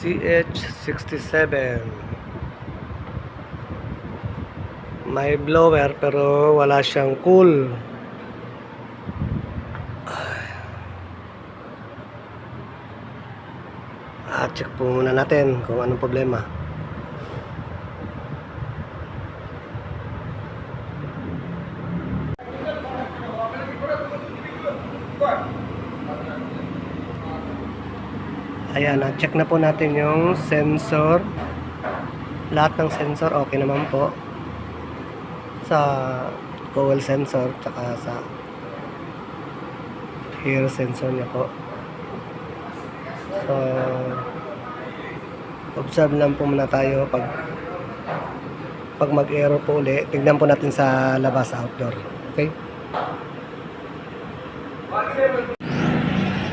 CH67. May blower pero wala siyang cool. Check po muna natin kung anong problema. Ayan, check na po natin yung sensor. Lahat ng sensor okay naman po. Sa coil sensor tsaka sa air sensor niya po. So observe lang po muna tayo pag mag-error po uli. Tignan po natin sa labas, outdoor. Okay?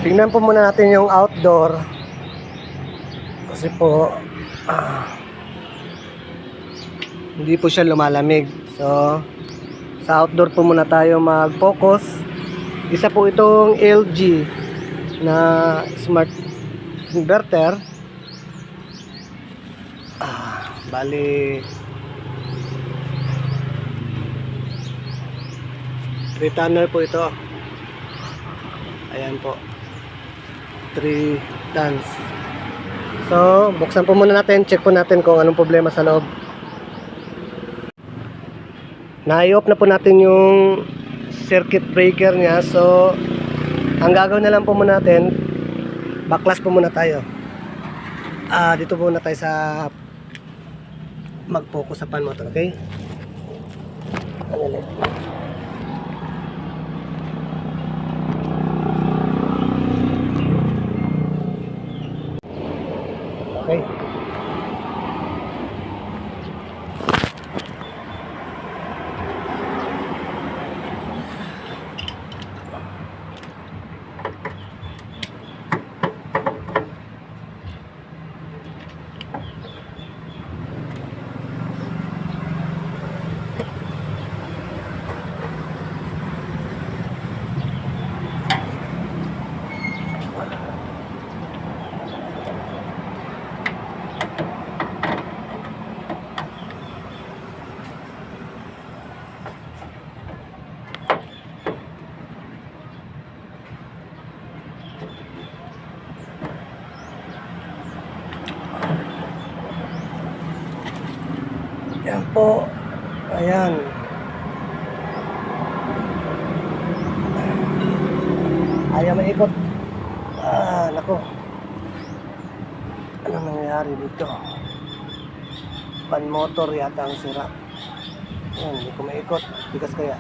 Tignan po muna natin yung outdoor. Kasi po hindi po siya lumalamig. So sa outdoor po muna tayo mag-focus. Isa po itong LG na smart inverter. Bali 3 tunnel po ito. Ayan po, 3 tons. So buksan po muna natin, check po natin kung anong problema sa loob. Na-i-off na po natin yung circuit breaker nya. So ang gagawin na lang po muna natin, backlash po muna tayo. Dito po muna tayo sa mag-focus sa fan motor, okay? Okay. Yan po. Ayan. Ayaw maikot. Nako. Ano nangyayari dito? Pan motor yata ang sira. Ayan, hindi ko maikot. Bigas kaya.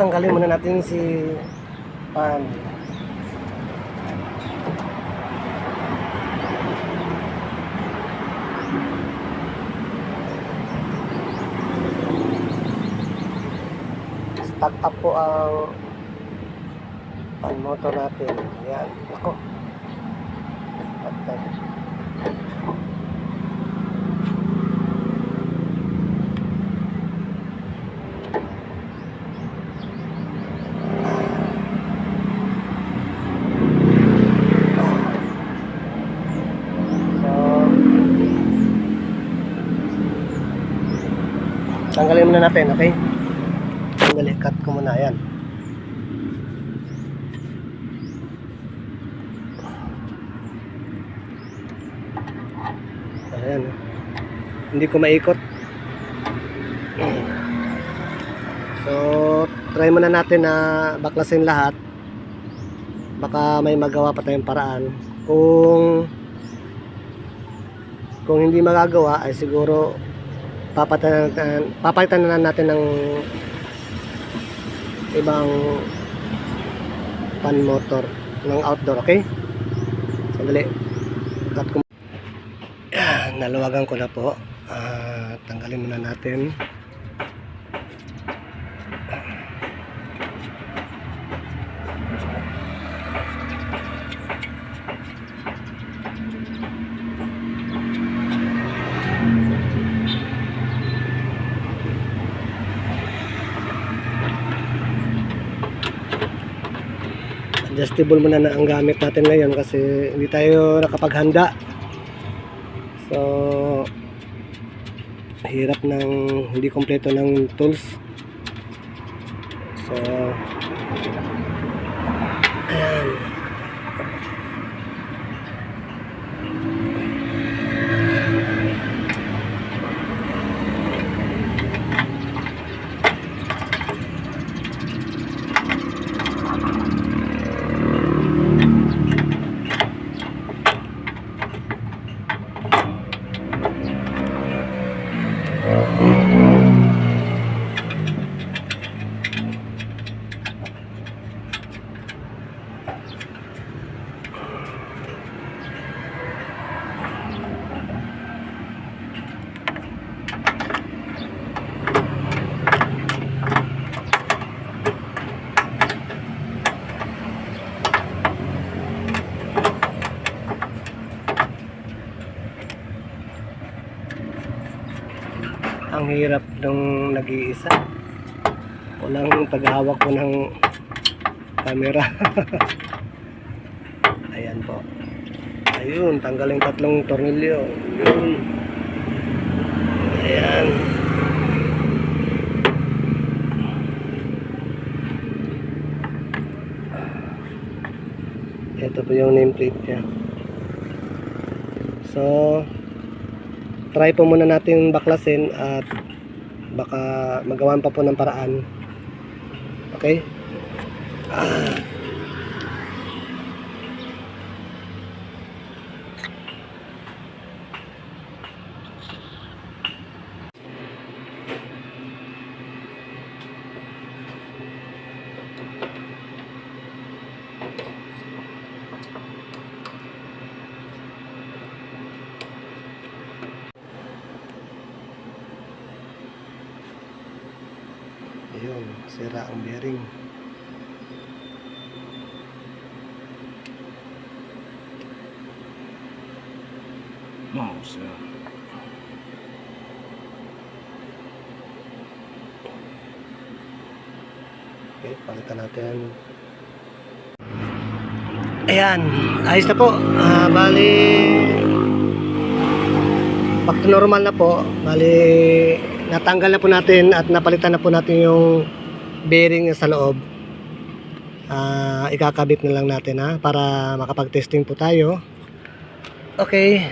Tanggalin muna natin si pan. Start up po ang pan motor natin. Ayan. Ako. Patay. Tanggalin muna natin, okay? Tanggalin, cut ko muna, yan. Ayan. Hindi ko maikot. So, try muna natin na baklasin lahat. Baka may magawa pa tayong paraan. Kung hindi magagawa ay siguro papalitan na natin ng ibang pan motor ng outdoor. Okay, sandali. Naluwagan ko na po. Tanggalin muna natin. Adjustable muna na ang gamit natin ngayon kasi hindi tayo nakapaghanda. So hirap ng hindi kompleto ng tools. So ayan. Ang hirap nung nag-iisa. Walang paghawak ko ng camera. Ayan po. Ayun, tanggalin tatlong tornilyo. Ayun. Ayan. Ito po yung nameplate niya. So try po muna natin baklasin at baka magawan pa po ng paraan. Okay? Ayun, sira ang bearing. Nossa. Okay, palitan natin. Ayan, ayos na po. Bali back to normal na po. Bali natanggal na po natin at napalitan na po natin yung bearing sa loob. Ikakabit na lang natin para makapag-testing po tayo. Okay,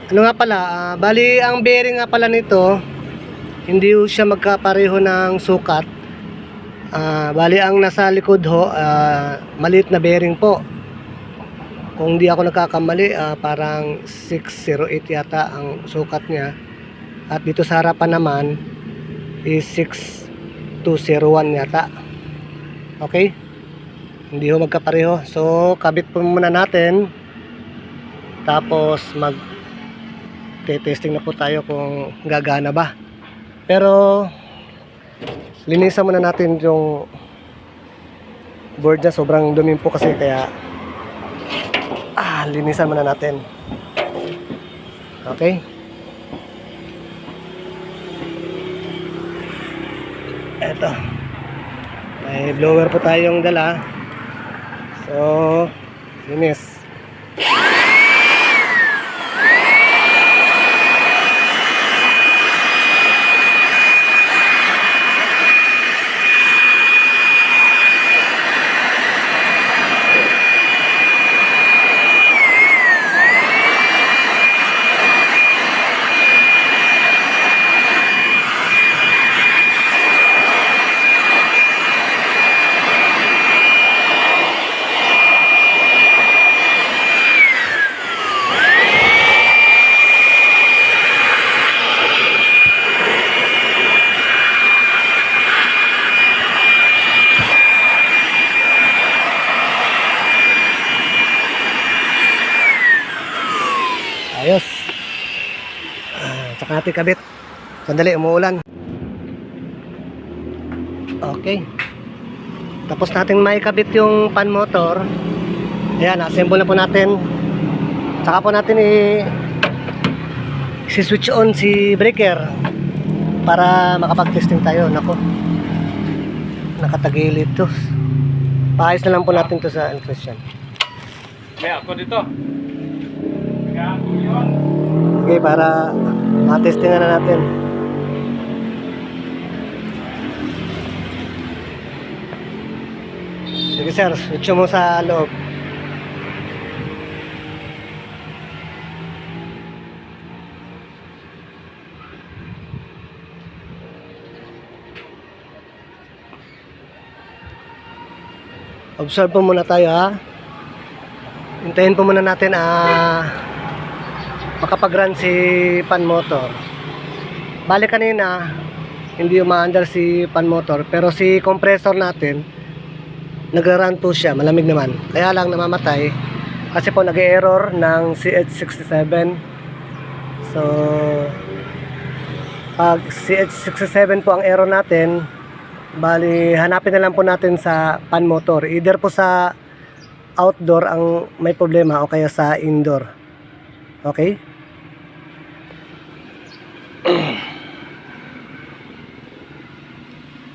ano nga pala, bali ang bearing nga pala nito hindi siya magkapareho ng sukat. Bali ang nasa likod ho, maliit na bearing po. Kung di ako nagkakamali, parang 608 yata ang sukat niya. At dito sa harapan naman is 6201 yata. Okay? Hindi ho magkapareho. So, kabit po muna natin. Tapos mag-testing na po tayo kung gagana ba. Pero linisan muna natin yung board niya. Sobrang dumi po kasi kaya linisan muna natin. Okay? Eto. May blower po tayong dala. So, linis. Ayos. Tsaka natin kabit. Sandali, umuulan. Okay. Tapos natin maikabit yung pan motor. Ayan, assemble na po natin. Tsaka po natin i-switch on si breaker para makapag-testing tayo. Nako, nakatagilid to. Paayos na lang po natin to sa electrician. Kaya ako dito. Kaya ako yun. Okay, para matestingan na natin. Sige sir, switch mo sa loob. Observe po muna tayo ha. Hintayin po muna natin makapag-run si pan motor. Bali kanina hindi umaandar si pan motor, pero si compressor natin nagra-run po siya, malamig naman. Kaya lang namamatay kasi po nag-error ng CH67. So pag CH67 po ang error natin, bali hanapin na lang po natin sa pan motor. Either po sa outdoor ang may problema o kaya sa indoor. Okay?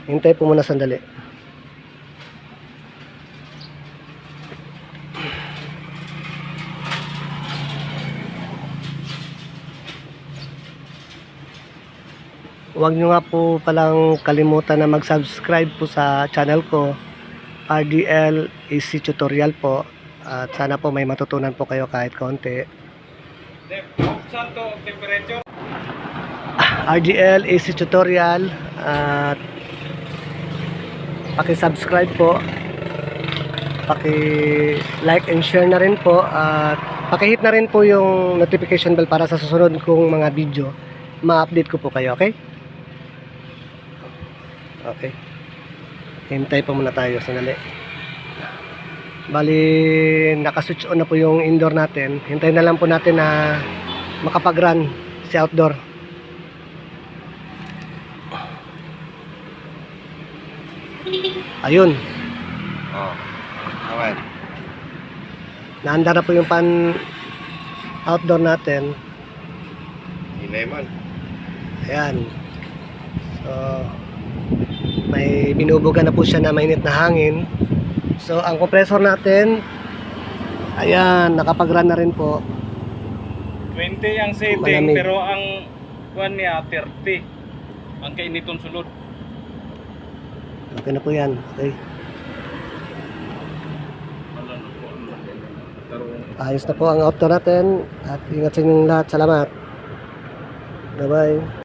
Hintay po muna sandali. Huwag nyo nga po palang kalimutan na mag-subscribe po sa channel ko, RDL AC Tutorial po. At sana po may matutunan po kayo kahit konti. Buksan to temperature. RDL AC Tutorial, at paki-subscribe po, paki-like and share na rin po, at paki-hit na rin po yung notification bell para sa susunod kong mga video ma-update ko po kayo. Okay? Okay. Hintay po muna tayo sandali. Bali naka-switch on na po yung indoor natin. Hintayin na lang po natin na makapag-run si outdoor. Ayun. Oh. Awan. Naandar na po yung pan outdoor natin. Lemon. Ayan. So may binubuga na po siya na mainit na hangin. So ang compressor natin, ayan, nakapag-run na rin po. 20 ang setting, Malamig. pero ang kuan niya 30. Ang kainiton sulod. Okay na po yan. Okay. Ayos na po ang outdoor natin. At ingat sa inyong lahat. Salamat. Bye bye.